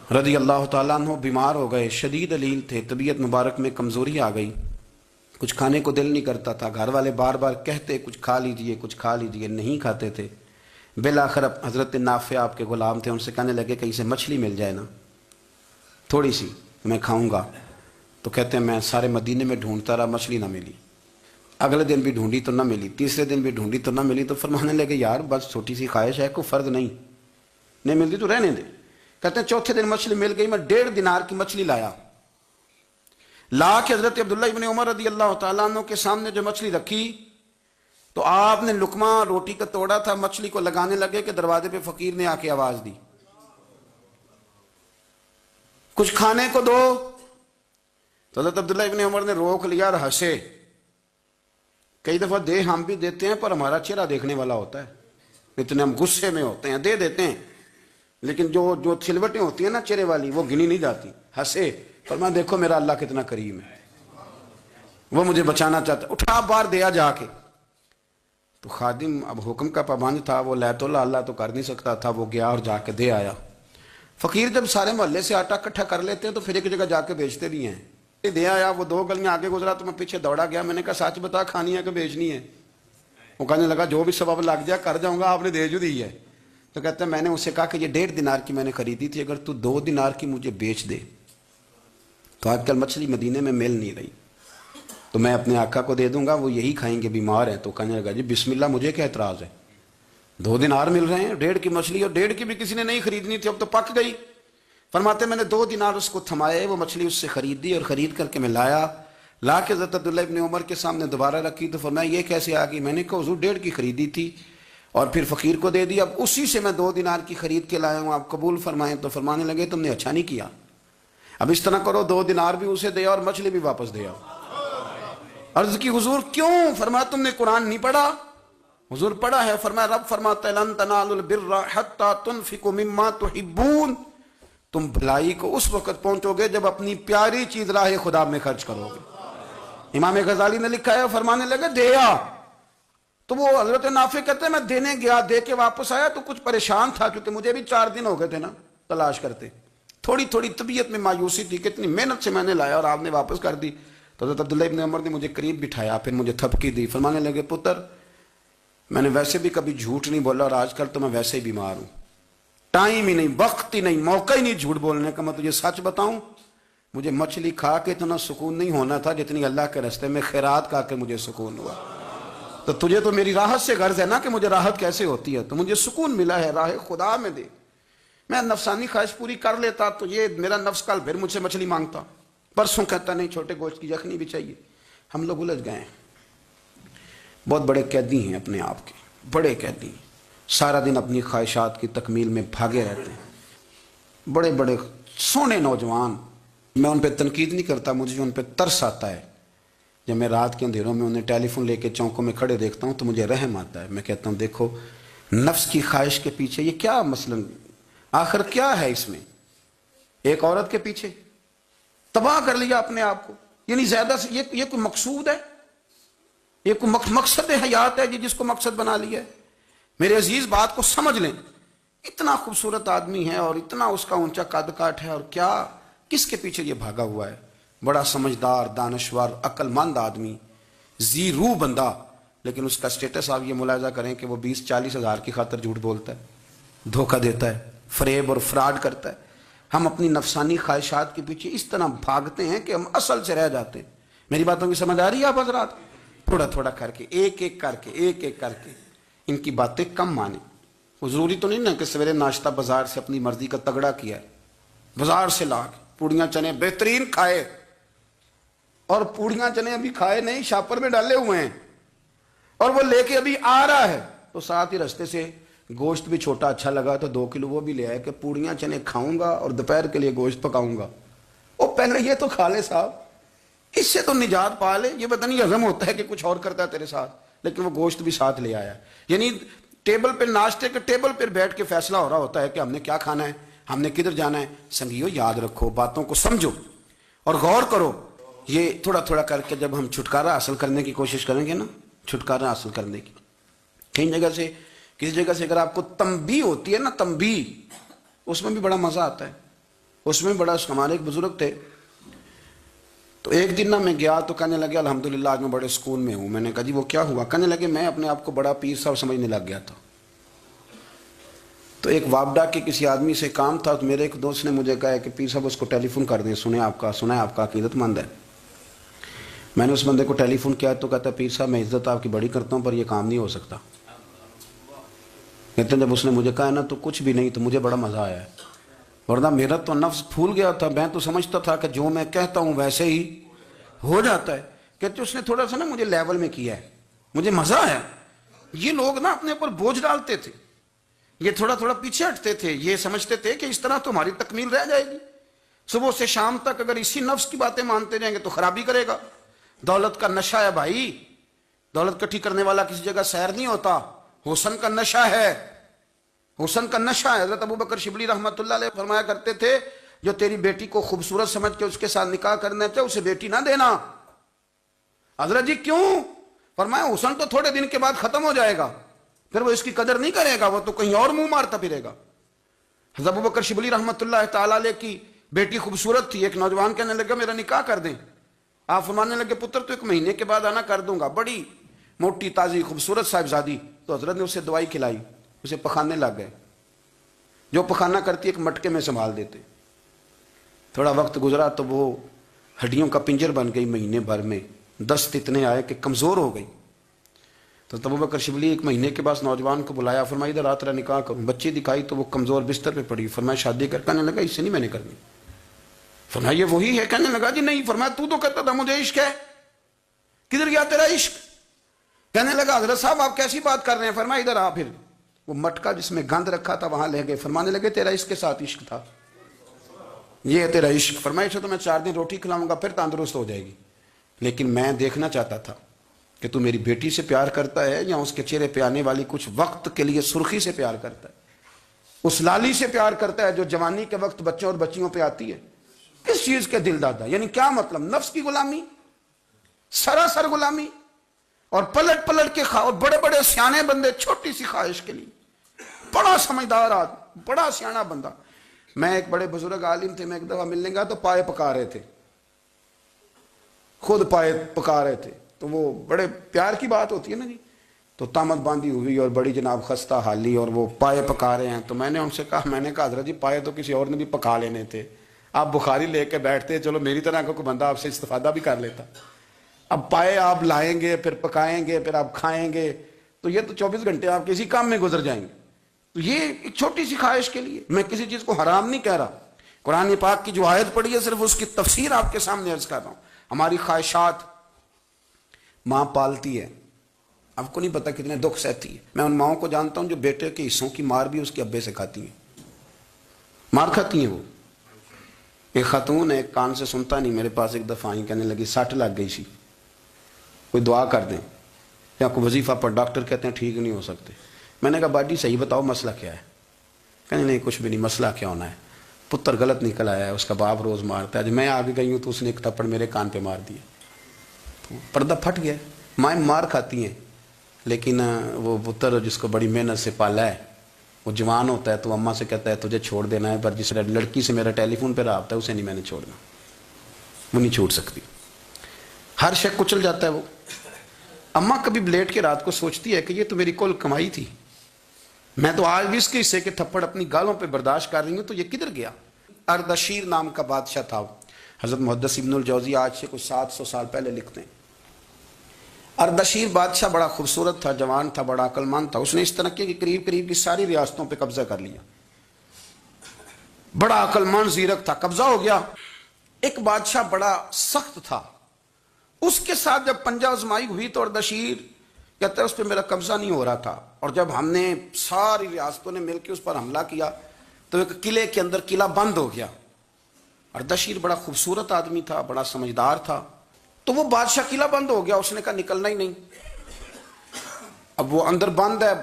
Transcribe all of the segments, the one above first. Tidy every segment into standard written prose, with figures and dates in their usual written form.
رضی اللہ تعالیٰ عنہ بیمار ہو گئے، شدید علیل تھے، طبیعت مبارک میں کمزوری آ گئی، کچھ کھانے کو دل نہیں کرتا تھا، گھر والے بار بار کہتے کچھ کھا لیجئے کچھ کھا لیجئے، نہیں کھاتے تھے۔ بالآخر حضرت نافع آپ کے غلام تھے، ان سے کہنے لگے کہیں سے مچھلی مل جائے نا تھوڑی سی، میں کھاؤں گا۔ تو کہتے ہیں میں سارے مدینے میں ڈھونڈتا رہا، مچھلی نہ ملی، اگلے دن بھی ڈھونڈی تو نہ ملی، تیسرے دن بھی ڈھونڈی تو نہ ملی، تو فرمانے لگے یار بس چھوٹی سی خواہش ہے، کوئی فرض نہیں ملتی تو رہنے دے۔ کہتے ہیں چوتھے دن مچھلی مل گئی، میں 1.5 دینار کی مچھلی لا کے حضرت عبداللہ ابن عمر رضی اللہ تعالیٰ عنہ کے سامنے جو مچھلی رکھی تو آپ نے لقمہ روٹی کا توڑا تھا، مچھلی کو لگانے لگے کہ دروازے پہ فقیر نے آ کے آواز دی کچھ کھانے کو دو۔ تو حضرت عبداللہ ابن عمر نے روک لیا اور ہنسے۔ کئی دفعہ دے ہم بھی دیتے ہیں پر ہمارا چہرہ دیکھنے والا ہوتا ہے، اتنے ہم غصے میں ہوتے ہیں، دے دیتے ہیں، لیکن جو چھلوٹیں ہوتی ہیں نا چہرے والی وہ گنی نہیں جاتی۔ ہنسے، فرمایا دیکھو میرا اللہ کتنا کریم ہے، وہ مجھے بچانا چاہتا ہے، اٹھا بار دیا جا کے۔ تو خادم اب حکم کا پابند تھا، وہ لیت اللہ تو کر نہیں سکتا تھا، وہ گیا اور جا کے دے آیا۔ فقیر جب سارے محلے سے آٹا اکٹھا کر لیتے ہیں تو پھر ایک جگہ جا کے بیچتے بھی ہیں۔ دے آیا، وہ 2 گلیاں آگے گزرا تو میں پیچھے دوڑا گیا، میں نے کہا سچ بتا کھانی ہے کہ بیچنی ہے؟ وہ کہنے لگا جو بھی سبب لگ جائے کر جاؤں گا، آپ نے دے جو دی ہے۔ تو کہتا ہے میں نے اسے کہا کہ یہ 1.5 دینار کی میں نے خریدی تھی، اگر تو 2 دینار کی مجھے بیچ دے تو آج کل مچھلی مدینے میں مل نہیں رہی تو میں اپنے آقا کو دے دوں گا، وہ یہی کھائیں گے، بیمار ہیں۔ تو کہنے لگا جی بسم اللہ، مجھے کیا اعتراض ہے، 2 دینار مل رہے ہیں، 1.5 کی مچھلی، اور 1.5 کی بھی کسی نے نہیں خریدنی تھی، اب تو پک گئی۔ فرماتے میں نے 2 دینار اس کو تھمائے، وہ مچھلی اس سے خریدی اور خرید کر کے میں لا کے حضرت عبداللہ ابن عمر کے سامنے دوبارہ رکھی۔ تو فرمایا یہ کیسے آ گئی؟ میں نے کہا حضور 1.5 کی خریدی تھی اور پھر فقیر کو دے دی، اب اسی سے میں 2 دینار کی خرید کے لایا ہوں، آپ قبول فرمائیں۔ تو فرمانے لگے تم نے اچھا نہیں کیا، اب اس طرح کرو 2 دینار بھی اسے دیا اور مچھلی بھی واپس دیا۔ عرض کی حضور کیوں؟ فرمایا تم نے قرآن نہیں پڑھا؟ حضور پڑھا ہے۔ فرمایا رب فرماتا ہے لن تنالوا البر حتی تنفقوا مما تحبون، تم بھلائی کو اس وقت پہنچو گے جب اپنی پیاری چیز راہ خدا میں خرچ کرو گے۔ امام غزالی نے لکھا ہے، فرمانے لگے دیا تو وہ حضرت نافع کہتے ہیں میں دینے گیا، دے کے واپس آیا تو کچھ پریشان تھا کیونکہ مجھے بھی 4 دن ہو گئے تھے نا تلاش کرتے، تھوڑی طبیعت میں مایوسی تھی، کتنی محنت سے میں نے لایا اور آپ نے واپس کر دی۔ تو حضرت عبداللہ ابن عمر نے مجھے قریب بٹھایا، پھر مجھے تھپکی دی، فرمانے لگے پتر میں نے ویسے بھی کبھی جھوٹ نہیں بولا اور آج کل تو میں ویسے ہی بیمار ہوں، ٹائم ہی نہیں، وقت ہی نہیں، موقع ہی نہیں جھوٹ بولنے کا، میں تجھے سچ بتاؤں مجھے مچھلی کھا کے اتنا سکون نہیں ہونا تھا جتنی اللہ کے راستے میں خیرات کھا کے مجھے سکون ہوا۔ تو تجھے تو میری راحت سے غرض ہے نا کہ مجھے راحت کیسے ہوتی ہے، تو مجھے سکون ملا ہے راہ خدا میں دے، میں نفسانی خواہش پوری کر لیتا تو یہ میرا نفس کل پھر مجھ سے مچھلی مانگتا، پرسوں کہتا نہیں چھوٹے گوشت کی یخنی بھی چاہیے۔ ہم لوگ الجھ گئے ہیں، بہت بڑے قیدی ہیں اپنے آپ کے، بڑے قیدی ہیں، سارا دن اپنی خواہشات کی تکمیل میں بھاگے رہتے ہیں، بڑے بڑے سونے نوجوان۔ میں ان پہ تنقید نہیں کرتا، مجھے ان پہ ترس آتا ہے، جب میں رات کے اندھیروں میں انہیں ٹیلی فون لے کے چوکوں میں کھڑے دیکھتا ہوں تو مجھے رحم آتا ہے۔ میں کہتا ہوں دیکھو نفس کی خواہش کے پیچھے یہ کیا مثلا آخر کیا ہے اس میں، ایک عورت کے پیچھے تباہ کر لیا اپنے آپ کو، یعنی زیادہ سے یہ کوئی مقصود ہے، یہ کوئی مقصد حیات ہے جس کو مقصد بنا لیا ہے؟ میرے عزیز بات کو سمجھ لیں، اتنا خوبصورت آدمی ہے اور اتنا اس کا اونچا قد کاٹ ہے، اور کیا کس کے پیچھے یہ بھاگا ہوا ہے؟ بڑا سمجھدار، دانشور، عقل مند آدمی، ذی روح بندہ، لیکن اس کا سٹیٹس آپ یہ ملاحظہ کریں کہ وہ 20-40 ہزار کی خاطر جھوٹ بولتا ہے، دھوکہ دیتا ہے، فریب اور فراڈ کرتا ہے۔ ہم اپنی نفسانی خواہشات کے پیچھے اس طرح بھاگتے ہیں کہ ہم اصل سے رہ جاتے ہیں۔ میری باتوں کی سمجھ آ رہی ہے آپ حضرات؟ تھوڑا تھوڑا کر کے، ایک ایک کر کے ان کی باتیں کم مانیں۔ وہ ضروری تو نہیں نا کہ سویرے ناشتہ بازار سے اپنی مرضی کا تگڑا کیا ہے، بازار سے لا کے پوڑیاں چنے بہترین کھائے، اور پوڑیاں چنے ابھی کھائے نہیں، شاپر میں ڈالے ہوئے ہیں، اور وہ لے کے ابھی آ رہا ہے تو ساتھ ہی رستے سے گوشت بھی چھوٹا اچھا لگا تو 2 کلو وہ بھی لے آئے کہ پوڑیاں چنے کھاؤں گا اور دوپہر کے لیے گوشت پکاؤں گا۔ وہ پہلے یہ تو کھا لے صاحب، اس سے تو نجات پا لے۔ یہ پتہ نہیں ہضم ہوتا ہے کہ کچھ اور کرتا ہے تیرے ساتھ، لیکن وہ گوشت بھی ساتھ لے آیا، یعنی ٹیبل پہ ناشتے کے ٹیبل پر بیٹھ کے فیصلہ ہو رہا ہوتا ہے کہ ہم نے کیا کھانا ہے، ہم نے کدھر جانا ہے۔ سنگیو یاد رکھو، باتوں کو سمجھو اور غور کرو۔ یہ تھوڑا تھوڑا کر کے جب ہم چھٹکارا حاصل کرنے کی کوشش کریں گے نا، چھٹکارا حاصل کرنے کی، کہیں جگہ سے کسی جگہ سے اگر آپ کو تنبیہ ہوتی ہے نا، تنبیہ، اس میں بھی بڑا مزہ آتا ہے۔ اس میں بڑا ہمارے ایک بزرگ تھے، تو ایک دن میں گیا تو کہنے لگے الحمدللہ آج میں بڑے سکون میں ہوں. میں نے کہا جی وہ کیا ہوا؟ کہنے لگے میں اپنے آپ کو بڑا پیر صاحب سمجھنے لگ گیا تھا. تو ایک وابڈا کے کسی آدمی سے کام تھا، تو میرے ایک دوست نے مجھے کہا کہ پیر صاحب اس کو ٹیلی فون کر دیں، سنا ہے آپ کا عقیدت مند ہے. میں نے اس بندے کو ٹیلی فون کیا تو کہتا پیر صاحب میں عزت آپ کی بڑی کرتا ہوں پر یہ کام نہیں ہو سکتا. کہتے ہیں جب اس نے مجھے کہا نا تو کچھ بھی نہیں، تو مجھے بڑا مزہ آیا ہے، ورنہ میرا تو نفس پھول گیا تھا. میں تو سمجھتا تھا کہ جو میں کہتا ہوں ویسے ہی ہو جاتا ہے. کہتے اس نے تھوڑا سا نا مجھے لیول میں کیا ہے، مجھے مزہ آیا. یہ لوگ نا اپنے اوپر بوجھ ڈالتے تھے، یہ تھوڑا تھوڑا پیچھے ہٹتے تھے، یہ سمجھتے تھے کہ اس طرح تو ہماری تکمیل رہ جائے گی. صبح سے شام تک اگر اسی نفس کی باتیں مانتے جائیں گے تو خرابی کرے گا. دولت کا نشہ ہے بھائی، دولت کٹھی کرنے والا کسی جگہ سیر نہیں ہوتا. حسن کا نشہ ہے، حسن کا نشہ ہے. حضرت ابو بکر شبلی رحمۃ اللہ علیہ فرمایا کرتے تھے جو تیری بیٹی کو خوبصورت سمجھ کے اس کے ساتھ نکاح کرنا چاہے اسے بیٹی نہ دینا. حضرت جی کیوں؟ فرمایا حسن تو تھوڑے دن کے بعد ختم ہو جائے گا، پھر وہ اس کی قدر نہیں کرے گا، وہ تو کہیں اور منہ مارتا پھرے گا. حضرت ابو بکر شبلی رحمۃ اللہ تعالی علیہ کی بیٹی خوبصورت تھی. ایک نوجوان کہنے لگا میرا نکاح کر دیں. آپ فرمانے لگے پتر تو 1 مہینے کے بعد آنا کر دوں گا. بڑی موٹی تازی خوبصورت صاحبزادی. تو حضرت نے اسے دوائی کھلائی، اسے پخانے لگ گئے. جو پخانہ کرتی ایک مٹکے میں سنبھال دیتے. تھوڑا وقت گزرا تو وہ ہڈیوں کا پنجر بن گئی. مہینے بھر میں دست اتنے آئے کہ کمزور ہو گئی. تو ابو بکر شبلی 1 مہینے کے بعد نوجوان کو بلایا، فرمایا ادھر آ تیرا نکاح کروں. بچی دکھائی تو وہ کمزور بستر پہ پڑی. فرمایا شادی کر. کہنے لگا اس سے نہیں میں نے کرنی. فرمایا یہ وہی ہے؟ کہنے لگا جی نہیں. فرمایا تو کہتا تھا مجھے عشق ہے، کدھر گیا تیرا عشق؟ کہنے لگا حضرت صاحب آپ کیسی بات کر رہے ہیں؟ فرمایا ادھر آ. پھر وہ مٹکا جس میں گند رکھا تھا وہاں لے گئے. فرمانے لگے تیرا اس کے ساتھ عشق تھا، یہ ہے تیرا عشق. فرمایا اسے تو میں 4 دن روٹی کھلاؤں گا پھر تندرست ہو جائے گی، لیکن میں دیکھنا چاہتا تھا کہ تو میری بیٹی سے پیار کرتا ہے یا اس کے چہرے پہ آنے والی کچھ وقت کے لیے سرخی سے پیار کرتا ہے، اس لالی سے پیار کرتا ہے جو جوانی کے وقت بچوں اور بچیوں پہ آتی ہے. کس چیز کے دل دادا؟ یعنی کیا مطلب؟ نفس کی غلامی، سراسر غلامی. اور پلٹ پلٹ کے اور بڑے بڑے سیانے بندے چھوٹی سی خواہش کے لیے. بڑا سمجھدار آدمی، بڑا سیانا بندہ. میں ایک بڑے بزرگ عالم تھے، میں ایک دفعہ ملنے گیا تو پائے پکا رہے تھے، خود پائے پکا رہے تھے. تو وہ بڑے پیار کی بات ہوتی ہے نا جی. تو تامت باندھی ہوئی اور بڑی جناب خستہ حالی اور وہ پائے پکا رہے ہیں. تو میں نے ان سے کہا حضرت جی پائے تو کسی اور نے بھی پکا لینے تھے، آپ بخاری لے کے بیٹھتے، چلو میری طرح کا کوئی بندہ آپ سے استفادہ بھی کر لیتا. اب پائے آپ لائیں گے، پھر پکائیں گے، پھر آپ کھائیں گے، تو یہ تو 24 گھنٹے آپ کسی کام میں گزر جائیں گے. تو یہ ایک چھوٹی سی خواہش کے لیے. میں کسی چیز کو حرام نہیں کہہ رہا، قرآن پاک کی جو آیت پڑھی ہے صرف اس کی تفسیر آپ کے سامنے عرض کر رہا ہوں. ہماری خواہشات ماں پالتی ہے، آپ کو نہیں پتا کتنے دکھ سہتی ہے. میں ان ماؤں کو جانتا ہوں جو بیٹے کے حصوں کی مار بھی اس کے ابے سے کھاتی ہیں، مار کھاتی ہیں. وہ ایک خاتون ہے، ایک کان سے سنتا نہیں، میرے پاس ایک دفعہ آئی، کہنے لگی 60 لگ گئی سی، کوئی دعا کر دیں یا کوئی وظیفہ پر. ڈاکٹر کہتے ہیں ٹھیک نہیں ہو سکتے. میں نے کہا باجی صحیح بتاؤ مسئلہ کیا ہے؟ کہنے نہیں کچھ بھی نہیں، مسئلہ کیا ہونا ہے، پتر غلط نکل آیا ہے، اس کا باپ روز مارتا ہے. میں آگے گئی ہوں تو اس نے ایک تھپڑ میرے کان پہ مار دیا، پردہ پھٹ گیا. مائیں مار کھاتی ہیں، لیکن وہ پتر جس کو بڑی محنت سے پالا ہے وہ جوان ہوتا ہے تو اماں سے کہتا ہے تجھے چھوڑ دینا ہے، پر جس لڑکی سے میرا ٹیلی فون پہ رابطہ ہے اسے نہیں میں نے چھوڑنا، وہ نہیں چھوڑ سکتی. ہر شے کچل جاتا ہے. وہ اماں کبھی لیٹ کے رات کو سوچتی ہے کہ یہ تو میری کل کمائی تھی، میں تو آج بھی اس کے حصے کے تھپڑ اپنی گالوں پہ برداشت کر رہی ہوں، تو یہ کدھر گیا؟ اردشیر نام کا بادشاہ تھا. حضرت محدث ابن الجوزی آج سے کچھ 700 سال پہلے لکھتے ہیں. اردشیر بادشاہ بڑا خوبصورت تھا، جوان تھا، بڑا عقل مند تھا. اس نے اس ترقی کی قریب کی ساری ریاستوں پہ قبضہ کر لیا. بڑا عقل مند زیرک تھا، قبضہ ہو گیا. ایک بادشاہ بڑا سخت تھا، اس کے ساتھ جب پنجہ آزمائی ہوئی تو اردشیر کہتا ہے اس پہ میرا قبضہ نہیں ہو رہا تھا، اور جب ہم نے ساری ریاستوں نے مل کے اس پر حملہ کیا تو ایک قلعے کے اندر قلعہ بند ہو گیا. اردشیر بڑا خوبصورت آدمی تھا، بڑا سمجھدار تھا. تو وہ بادشاہ قلعہ بند ہو گیا، اس نے کہا نکلنا ہی نہیں. اب وہ اندر بند ہے،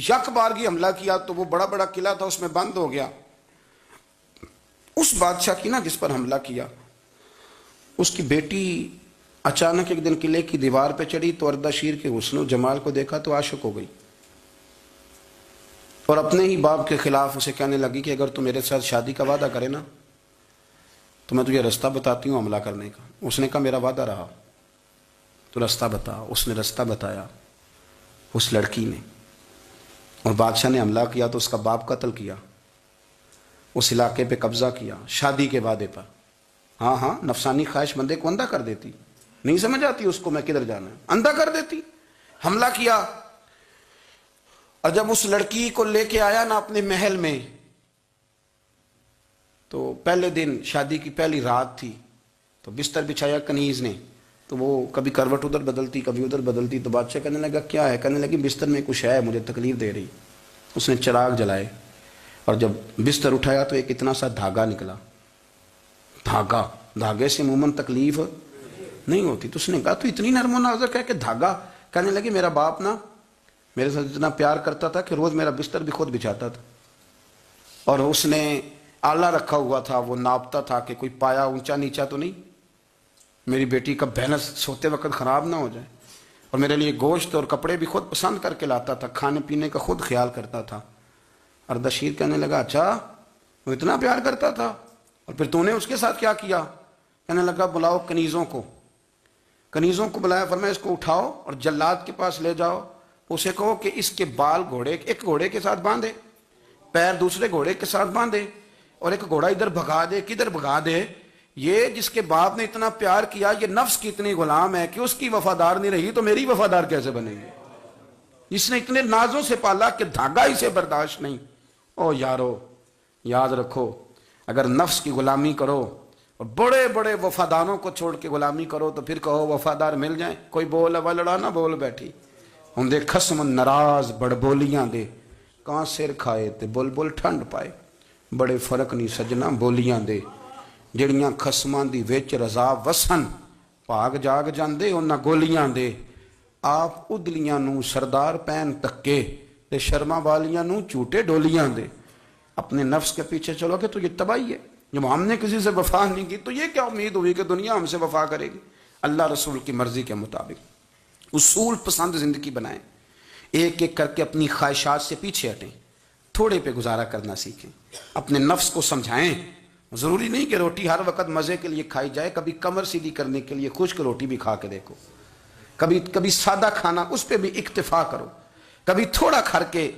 یک بارگی حملہ کیا تو وہ بڑا بڑا قلعہ تھا اس میں بند ہو گیا. اس بادشاہ کی نا جس پر حملہ کیا، اس کی بیٹی اچانک ایک دن قلعے کی دیوار پہ چڑھی تو اردشیر کے حسن و جمال کو دیکھا تو عاشق ہو گئی، اور اپنے ہی باپ کے خلاف اسے کہنے لگی کہ اگر تو میرے ساتھ شادی کا وعدہ کرے نا تو میں تجھے رستہ بتاتی ہوں حملہ کرنے کا۔ اس نے کہا میرا وعدہ رہا، تو رستہ بتا۔ اس نے رستہ بتایا اس لڑکی نے، اور بادشاہ نے حملہ کیا تو اس کا باپ قتل کیا، اس علاقے پہ قبضہ کیا شادی کے وعدے پر۔ ہاں ہاں، نفسانی خواہش بندے کو اندھا کر دیتی، نہیں سمجھ آتی اس کو میں کدھر جانا ہے، اندھا کر دیتی۔ حملہ کیا، اور جب اس لڑکی کو لے کے آیا نا اپنے محل میں، تو پہلے دن شادی کی پہلی رات تھی، تو بستر بچھایا کنیز نے، تو وہ کبھی کروٹ ادھر بدلتی کبھی ادھر بدلتی، تو بادشاہ کہنے لگا کیا ہے؟ کہنے لگی بستر میں کچھ ہے، مجھے تکلیف دے رہی۔ اس نے چراغ جلائے، اور جب بستر اٹھایا تو ایک اتنا سا دھاگا نکلا۔ دھاگے سے عموماً تکلیف نہیں ہوتی، تو اس نے کہا تو اتنی نرم و نازک ہے کہ دھاگا؟ کہنے لگی میرا باپ نا میرے ساتھ اتنا پیار کرتا تھا کہ روز میرا بستر بھی خود بچھاتا تھا، اور اس نے آلہ رکھا ہوا تھا، وہ ناپتا تھا کہ کوئی پایا اونچا نیچا تو نہیں، میری بیٹی کا بھینس سوتے وقت خراب نہ ہو جائے، اور میرے لیے گوشت اور کپڑے بھی خود پسند کر کے لاتا تھا، کھانے پینے کا خود خیال کرتا تھا۔ اردشیر کہنے لگا اچھا وہ اتنا پیار کرتا تھا، اور پھر تو نے اس کے ساتھ کیا کیا؟ کہنے لگا بلاؤ کنیزوں کو بلایا، فرمایا اس کو اٹھاؤ اور جلاد کے پاس لے جاؤ، اسے کہو کہ اس کے بال ایک گھوڑے کے ساتھ باندھے، پیر دوسرے گھوڑے کے ساتھ باندھے، اور ایک گھوڑا ادھر بھگا دے، کدھر بھگا دے۔ یہ جس کے باپ نے اتنا پیار کیا، یہ نفس کی اتنی غلام ہے کہ اس کی وفادار نہیں رہی تو میری وفادار کیسے بنے گی؟ اس نے اتنے نازوں سے پالا کہ دھاگا اسے برداشت نہیں۔ او یارو، یاد رکھو، اگر نفس کی غلامی کرو اور بڑے بڑے وفاداروں کو چھوڑ کے غلامی کرو تو پھر کہو وفادار مل جائیں، کوئی بول اب لڑا نہ بول بیٹھی ہوں دے خسم ناراض بڑ بولیاں دے، کہاں سر کھائے تے بول بول ٹھنڈ پائے، بڑے فرق نہیں سجنا بولیاں دے، جڑیاں خسماں دی وچ رضا وسن، بھاگ جاگ جاندے انہاں گولیاں دے، آپ ادلیاں نو سردار پین تکے تے شرما والیاں نو چوٹے ڈولیاں دے۔ اپنے نفس کے پیچھے چلو گے تو یہ تباہی ہے۔ جب ہم نے کسی سے وفا نہیں کی تو یہ کیا امید ہوئی کہ دنیا ہم سے وفا کرے گی؟ اللہ رسول کی مرضی کے مطابق اصول پسند زندگی بنائیں، ایک ایک کر کے اپنی خواہشات سے پیچھے ہٹیں، تھوڑے پہ گزارا کرنا سیکھیں، اپنے نفس کو سمجھائیں۔ ضروری نہیں کہ روٹی ہر وقت مزے کے لیے کھائی جائے، کبھی کمر سیدھی کرنے کے لیے خشک روٹی بھی کھا کے دیکھو، کبھی سادہ کھانا اس پہ بھی اکتفا کرو، کبھی تھوڑا کھا کے